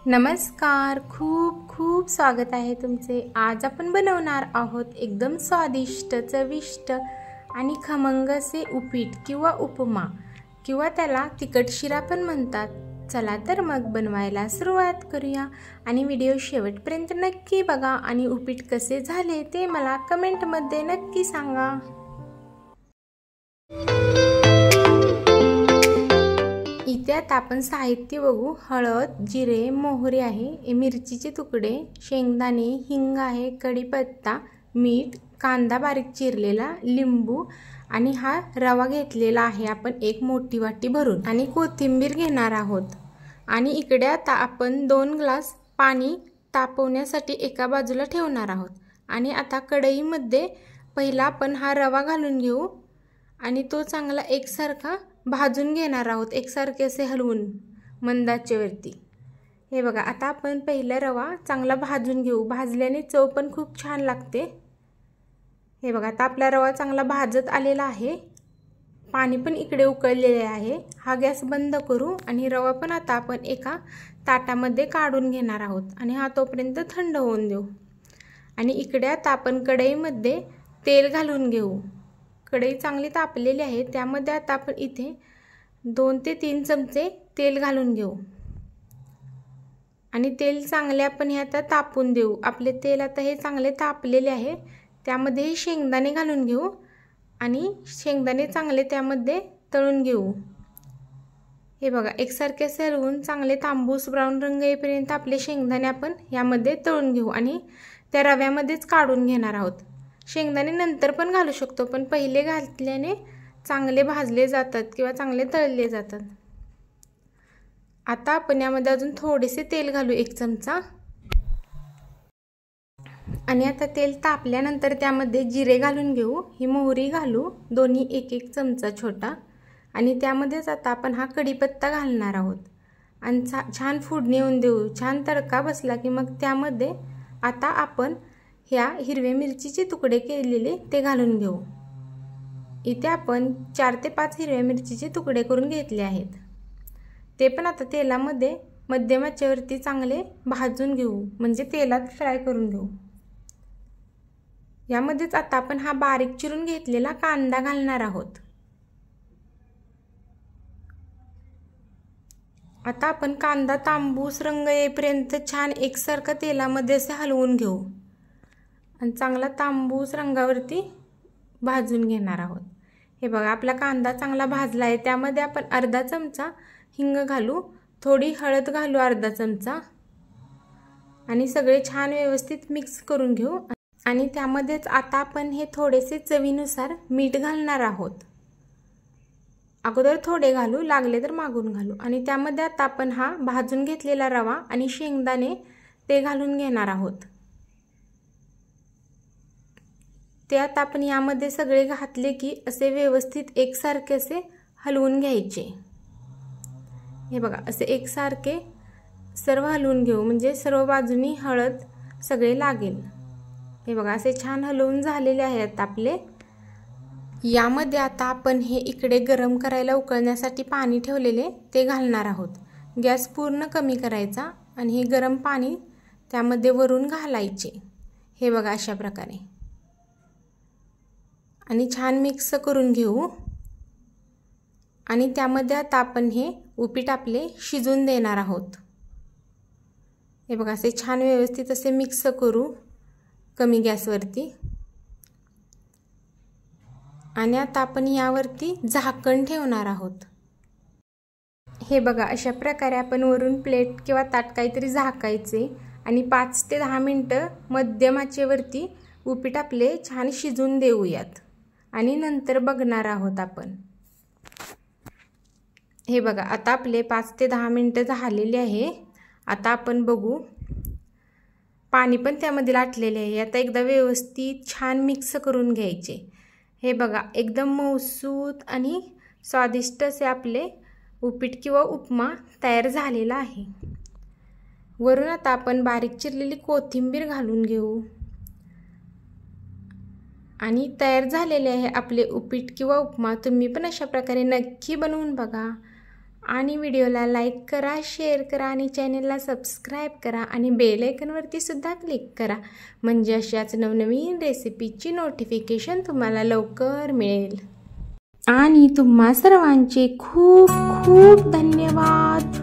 नमस्कार, खूप खूप स्वागत आहे तुमचे। आज आपण बनवणार आहोत एकदम स्वादिष्ट, चविष्ट आणि खमंग असे उपीट किंवा उपमा किंवा त्याला तिखट शिरा पण म्हणतात। चला तर मग बनवायला सुरुवात करूया आणि व्हिडिओ शेवटपर्यंत नक्की बघा आणि उपीट कसे झाले ते मला कमेंटमध्ये नक्की सांगा। इथे आता आपण साहित्य बघू। हळद, जिरे, मोहरी आहे, मिरचीचे तुकडे, शेंगदाणे, हिंग आहे, कढीपत्ता, मीठ, कांदा बारीक चिरलेला, लिंबू आणि हा रवा घेतलेला आहे आपण एक मोठी वाटी भरून आणि कोथिंबीर घेणार आहोत। आणि इकडे आता आपण 2 ग्लास पाणी तापवण्यासाठी एका बाजूला ठेवणार आहोत। आणि आता कढईमध्ये पहिला आपण हा रवा घालून घेऊ आणि तो चांगला एकसारखा भाजून घेणार आहोत, एकसारखे असे हलवून मंद आचेवरती। हे बघा, आता आपण पहिला रवा चांगला भाजून घेऊ, भाजल्याने चव पण खूप छान लागते। हे बघा, आता आपला रवा चांगला भाजत आलेला आहे, पाणी पण इकडे उकळलेले आहे। हा गॅस बंद करू आणि रवा पण आता आपण एका ताटामध्ये काढून घेणार आहोत आणि हा तोपर्यंत थंड होऊन देऊ। आणि इकडे आता आपण कढईमध्ये तेल घालून घेऊ। कढई चांगली तापलेली आहे, त्यामध्ये आता आपण इथे 2 ते 3 चमचे तेल घालून घेऊ आणि तेल चांगले आपण हे आता तापून देऊ। आपले तेल आता हे चांगले तापलेले आहे, त्यामध्ये शेंगदाणे घालून घेऊ आणि शेंगदाणे चांगले त्यामध्ये तळून घेऊ। हे बघा, एकसारखे हलवून चांगले तांबूस ब्राऊन रंग येईपर्यंत आपले शेंगदाणे आपण यामध्ये तळून घेऊ आणि त्या रव्यामध्येच काढून घेणार आहोत। शेंगदाणे नंतर पण घालू शकतो, पण पहिले घातल्याने चांगले भाजले जातात किंवा चांगले तळले जातात। आता आपण यामध्ये अजून थोडेसे तेल घालू, 1 चमचा। आणि आता तेल तापल्यानंतर त्यामध्ये जिरे घालून घेऊ, ही मोहरी घालू, दोन्ही 1-1 चमचा छोटा। आणि त्यामध्येच आता आपण हा कढीपत्ता घालणार आहोत आणि छान फोडणी येऊन देऊ। छान तडका बसला की मग त्यामध्ये आता आपण ह्या हिरव्या मिरचीचे तुकडे केलेले ते घालून घेऊ। इथे आपण 4 ते 5 हिरव्या मिरचीचे तुकडे करून घेतले आहेत, ते पण आता तेलामध्ये मध्यम आचेवरती चांगले भाजून घेऊ, म्हणजे तेलात फ्राय करून घेऊ। यामध्येच आता आपण हा बारीक चिरून घेतलेला कांदा घालणार आहोत। आता आपण कांदा तांबूस रंग येईपर्यंत छान एकसारखा तेलामध्ये असे हलवून घेऊ आणि चांगला तांबूस रंगावरती भाजून घेणार आहोत। हे बघा, आपला कांदा चांगला भाजला आहे, त्यामध्ये आपण अर्धा चमचा हिंग घालू, थोडी हळद घालू अर्धा चमचा आणि सगळे छान व्यवस्थित मिक्स करून घेऊ। आणि त्यामध्येच आता आपण हे थोडेसे चवीनुसार मीठ घालणार आहोत। अगोदर थोडे घालू, लागले तर मागून घालू। आणि त्यामध्ये आता आपण हा भाजून घेतलेला रवा आणि शेंगदाणे ते घालून घेणार आहोत। ते आता आपण यामध्ये सगळे घातले की असे व्यवस्थित एकसारखे असे हलवून घ्यायचे। हे बघा, असे एकसारखे सर्व हलवून घेऊ, म्हणजे सर्व बाजूनी हळद सगळे लागेल। हे बघा, असे छान हलवून झालेले आहेत आपले। यामध्ये आता आपण हे इकडे गरम करायला उकळण्यासाठी पाणी ठेवलेले ते घालणार आहोत। गॅस पूर्ण कमी करायचा आणि हे गरम पाणी त्यामध्ये वरून घालायचे। हे बघा, अशा प्रकारे आणि छान मिक्स करून घेऊ। आणि त्यामध्ये आता आपण हे उपीट आपले शिजून देणार आहोत। हे बघा, असे छान व्यवस्थित असे मिक्स करू कमी गॅसवरती। आणि आता आपण यावरती झाकण ठेवणार आहोत। हे बघा, अशा प्रकारे आपण वरून प्लेट किंवा ताट काहीतरी झाकायचे आणि 5 ते 10 मिनिटं मध्यम आचेवरती उपीट आपले छान शिजून देऊयात आणि नंतर बघणार आहोत आपण। हे बघा, आता आपले 5 ते 10 मिनिटं झालेले आहे। आता आपण बघू, पाणी पण त्यामध्ये आटलेले आहे। आता एकदा व्यवस्थित छान मिक्स करून घ्यायचे। हे बघा, एकदम मऊसूत आणि स्वादिष्ट असे आपले उपीट किंवा उपमा तयार झालेला आहे। वरून आता आपण बारीक चिरलेली कोथिंबीर घालून घेऊ आणि तयार झालेले आहे आपले उपीट किंवा उपमा। तुम्ही पण अशा प्रकारे नक्की बनवून बघा आणि व्हिडिओला लाईक करा, शेअर करा आणि चॅनलला सबस्क्राईब करा आणि बेल आयकॉनवरती सुद्धा क्लिक करा, म्हणजे अशाच नवनवीन रेसिपीची नोटिफिकेशन तुम्हाला लवकर मिळेल. आणि तुम्हा सर्वांचे खूप खूप धन्यवाद.